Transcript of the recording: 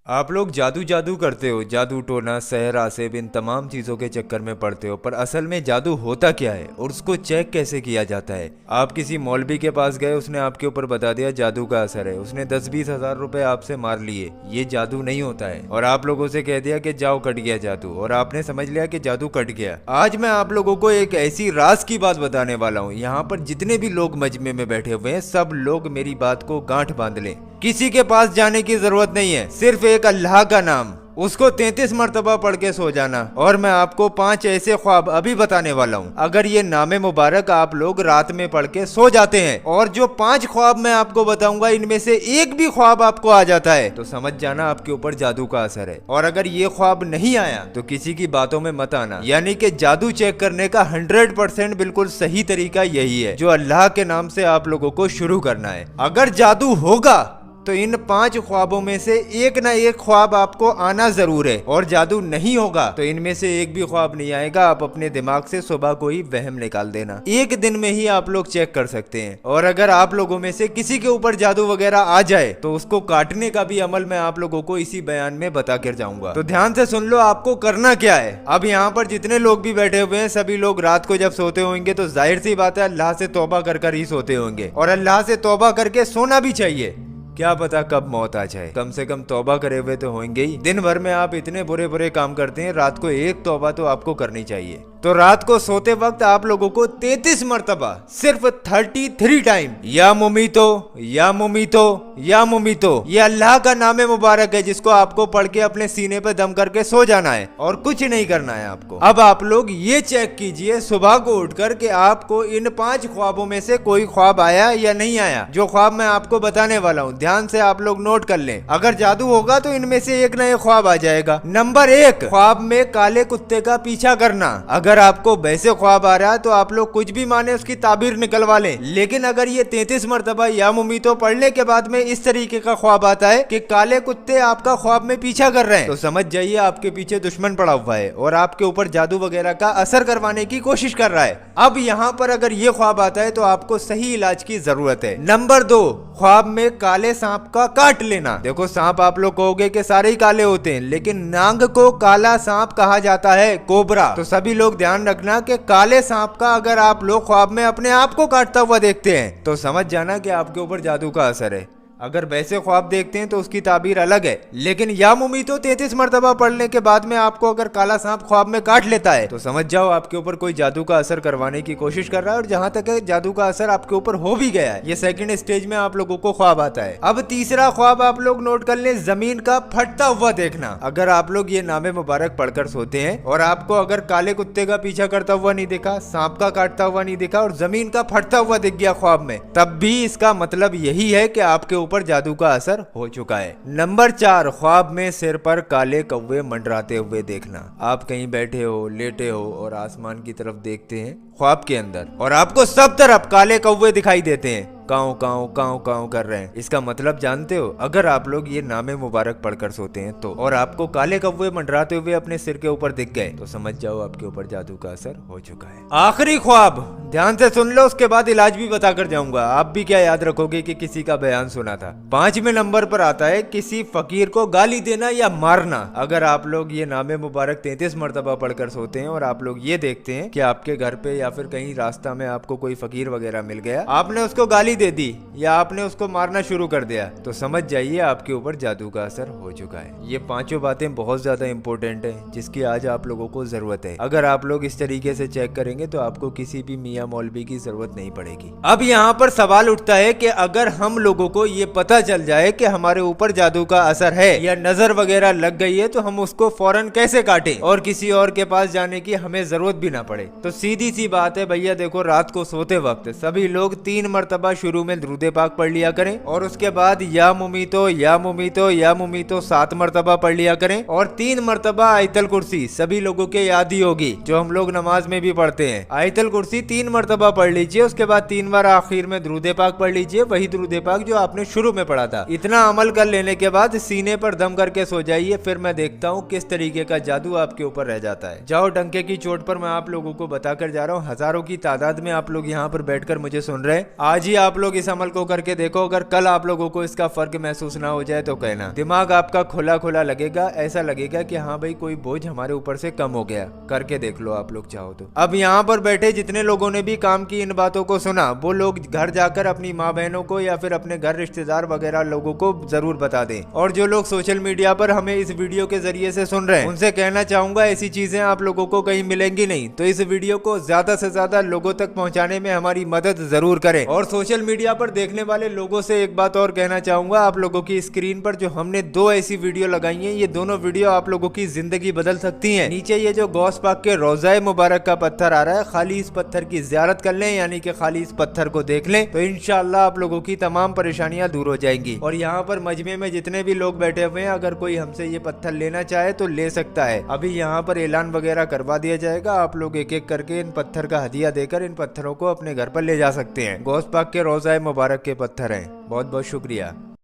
आप लोग जादू जादू करते हो, जादू टोना सहर आसेब इन तमाम चीजों के चक्कर में पड़ते हो, पर असल में जादू होता क्या है और उसको चेक कैसे किया जाता है। आप किसी मौलवी के पास गए, उसने आपके ऊपर बता दिया जादू का असर है, उसने 10-20 हजार रुपए आपसे मार लिए, ये जादू नहीं होता है। और आप लोगों से कह दिया कि जाओ कट गया जादू, और आपने समझ लिया कि जादू कट गया। आज मैं आप लोगों को एक ऐसी राज की बात बताने वाला हूँ, यहाँ पर जितने भी लोग मजमे में बैठे हुए हैं सब लोग मेरी बात को गांठ बांध लें। किसी के पास जाने की जरूरत नहीं है, सिर्फ एक अल्लाह का नाम, उसको 33 मरतबा पढ़ के सो जाना। और मैं आपको 5 ऐसे ख्वाब अभी बताने वाला हूँ, अगर ये नामे मुबारक आप लोग रात में पढ़ के सो जाते हैं और जो 5 ख्वाब मैं आपको बताऊंगा इनमें से एक भी ख्वाब आपको आ जाता है तो समझ जाना आपके ऊपर जादू का असर है। और अगर ये ख्वाब नहीं आया तो किसी की बातों में मत आना। यानी कि जादू चेक करने का 100% बिल्कुल सही तरीका यही है, जो अल्लाह के नाम से आप लोगों को शुरू करना है। अगर जादू होगा तो इन 5 ख्वाबों में से एक ना एक ख्वाब आपको आना जरूर है, और जादू नहीं होगा तो इनमें से एक भी ख्वाब नहीं आएगा। आप अपने दिमाग से सुबह को ही वहम निकाल देना, एक दिन में ही आप लोग चेक कर सकते हैं। और अगर आप लोगों में से किसी के ऊपर जादू वगैरह आ जाए तो उसको काटने का भी अमल मैं आप लोगों को इसी बयान में बता कर जाऊंगा। तो ध्यान से सुन लो आपको करना क्या है। अब यहाँ पर जितने लोग भी बैठे हुए हैं सभी लोग रात को जब सोते होंगे तो जाहिर सी बात है अल्लाह से तौबा कर ही सोते होंगे, और अल्लाह से तौबा करके सोना भी चाहिए। क्या पता कब मौत आ जाए, कम से कम तौबा करे हुए तो होंगे ही। दिन भर में आप इतने बुरे बुरे काम करते हैं, रात को एक तौबा तो आपको करनी चाहिए। तो रात को सोते वक्त आप लोगों को 33 मरतबा, सिर्फ 33 टाइम या मुमीतो या मुमीतो या मुमीतो, ये अल्लाह का नाम मुबारक है जिसको आपको पढ़ के अपने सीने पे दम करके सो जाना है और कुछ नहीं करना है आपको। अब आप लोग ये चेक कीजिए सुबह को उठकर कि आपको इन 5 ख्वाबों में से कोई ख्वाब आया या नहीं आया। जो ख्वाब मैं आपको बताने वाला हूँ ध्यान से आप लोग नोट कर लें। अगर जादू होगा तो इनमें से एक ना एक ख्वाब आ जाएगा। नंबर 1, ख्वाब में काले कुत्ते का पीछा करना। अगर आपको वैसे ख्वाब आ रहा है तो आप लोग कुछ भी माने उसकी ताबीर निकलवा लें, लेकिन अगर ये 33 मरतबा या मुमीतो पढ़ने के बाद में इस तरीके का ख्वाब आता है कि काले कुत्ते आपका ख्वाब में पीछा कर रहे हैं तो समझ जाइए आपके पीछे दुश्मन पड़ा हुआ है और आपके ऊपर जादू वगैरह का असर करवाने की कोशिश कर रहा है। अब यहाँ पर अगर ये ख्वाब आता है तो आपको सही इलाज की जरूरत है। नंबर 2, ख्वाब में काले सांप का काट लेना। देखो सांप आप लोग कहोगे कि सारे ही काले होते हैं, लेकिन नाग को काला सांप कहा जाता है, कोबरा। तो सभी लोग ध्यान रखना कि काले सांप का अगर आप लोग ख्वाब में अपने आप को काटता हुआ देखते हैं तो समझ जाना कि आपके ऊपर जादू का असर है। अगर वैसे ख्वाब देखते हैं तो उसकी ताबीर अलग है, लेकिन या मुमीतो 33 मरतबा पढ़ने के बाद में आपको अगर काला सांप ख्वाब में काट लेता है तो समझ जाओ आपके ऊपर कोई जादू का असर करवाने की कोशिश कर रहा है, और जहां तक है जादू का असर आपके ऊपर हो भी गया है। ये सेकंड स्टेज में आप लोगों को ख्वाब आता है। अब तीसरा ख्वाब आप लोग नोट कर लें, जमीन का फटता हुआ देखना। अगर आप लोग ये नामे मुबारक पढ़कर सोते हैं और आपको अगर काले कुत्ते का पीछा करता हुआ नहीं दिखा, सांप का काटता हुआ नहीं दिखा और जमीन का फटता हुआ दिख गया ख्वाब में, तब भी इसका मतलब यही है कि आपके ऊपर जादू का असर हो चुका है। नंबर 4, ख्वाब में सिर पर काले कौवे मंडराते हुए देखना। आप कहीं बैठे हो, लेटे हो और आसमान की तरफ देखते हैं ख्वाब के अंदर और आपको सब तरफ काले कौवे दिखाई देते हैं, काऊ काऊ काऊ काऊ कर रहे हैं। इसका मतलब जानते हो? अगर आप लोग ये नामे मुबारक पढ़कर सोते हैं तो और आपको काले कौवे मंडराते हुए अपने सिर के ऊपर दिख गए तो समझ जाओ आपके ऊपर जादू का असर हो चुका है। आखिरी ख्वाब ध्यान से सुन लो, उसके बाद इलाज भी बताकर जाऊंगा। आप भी क्या याद रखोगे कि किसी का बयान सुना था। 5वें नंबर पर आता है किसी फकीर को गाली देना या मारना। अगर आप लोग ये नामे मुबारक 33 मरतबा पढ़कर सोते हैं और आप लोग ये देखते हैं कि आपके घर पे या फिर कहीं रास्ता में आपको कोई फकीर वगैरह मिल गया, आपने उसको गाली दे दी या आपने उसको मारना शुरू कर दिया तो समझ जाइए आपके ऊपर जादू का असर हो चुका है। ये 5 बातें बहुत ज्यादा इंपॉर्टेंट है जिसकी आज आप लोगों को जरूरत है। अगर आप लोग इस तरीके से चेक करेंगे तो आपको किसी भी मियां मौलवी की जरूरत नहीं पड़ेगी। अब यहाँ पर सवाल उठता है कि अगर हम लोगों को ये पता चल जाए कि हमारे ऊपर जादू का असर है या नजर वगैरह लग गई है तो हम उसको फौरन कैसे काटें और किसी और के पास जाने की हमें जरूरत भी ना पड़े। तो सीधी सी बात है भैया, देखो रात को सोते वक्त सभी लोग 3 मरतबा शुरू में दुरूद पाक पढ़ लिया करें और उसके बाद या मुमीतो या मुमीतो या मुमीतो 7 मरतबा पढ़ लिया करें और 3 मरतबा आयतल कुर्सी सभी लोगों के याद ही होगी जो हम लोग नमाज में भी पढ़ते हैं। आयतल कुर्सी 3 मरतबा पढ़ लीजिए, उसके बाद 3 बार आखिर में दुरूद पाक पढ़ लीजिए, वही दुरूद पाक जो आपने शुरू में पढ़ा था। इतना अमल कर लेने के बाद सीने पर दम करके सो जाइए, फिर मैं देखता हूँ किस तरीके का जादू आपके ऊपर रह जाता है। जाओ डंके की चोट पर मैं आप लोगों को बताकर जा रहा हूँ, हजारों की तादाद में आप लोग यहाँ पर बैठकर मुझे सुन रहे हैं। आज ही आप आप लोग इस अमल को करके देखो, अगर कल आप लोगों को इसका फर्क महसूस ना हो जाए तो कहना। दिमाग आपका खुला खुला लगेगा, ऐसा लगेगा कि हाँ भाई कोई बोझ हमारे ऊपर से कम हो गया। करके देख लो आप लोग चाहो तो। अब यहाँ पर बैठे जितने लोगों ने भी काम की इन बातों को सुना, वो लोग घर जाकर अपनी माँ बहनों को या फिर अपने घर रिश्तेदार वगैरह लोगों को जरूर बता दें। और जो लोग सोशल मीडिया पर हमें इस वीडियो के जरिए से सुन रहे हैं, उनसे कहना चाहूंगा ऐसी चीजें आप लोगों को कहीं मिलेंगी नहीं, तो इस वीडियो को ज्यादा से ज्यादा लोगों तक पहुंचाने में हमारी मदद जरूर करें। और सोशल मीडिया पर देखने वाले लोगों से एक बात और कहना चाहूंगा, आप लोगों की स्क्रीन पर जो हमने 2 ऐसी वीडियो लगाई है, ये दोनों वीडियो आप लोगों की जिंदगी बदल सकती है। नीचे ये जो गौस पाक के रोज़ाए मुबारक का पत्थर आ रहा है, खाली इस पत्थर की ज़ियारत कर लें, यानी कि खाली इस पत्थर को देख लें, तो इंशाअल्लाह आप लोगों की तमाम परेशानियां दूर हो जाएंगी। और यहाँ पर मजमे में जितने भी लोग बैठे हुए हैं, अगर कोई हमसे ये पत्थर लेना चाहे तो ले सकता है। अभी यहाँ पर ऐलान वगैरह करवा दिया जाएगा, आप लोग एक एक करके इन पत्थर का हदिया देकर इन पत्थरों को अपने घर पर ले जा सकते हैं। गौस पाक के रोज़ाए मुबारक के पत्थर हैं। बहुत बहुत शुक्रिया।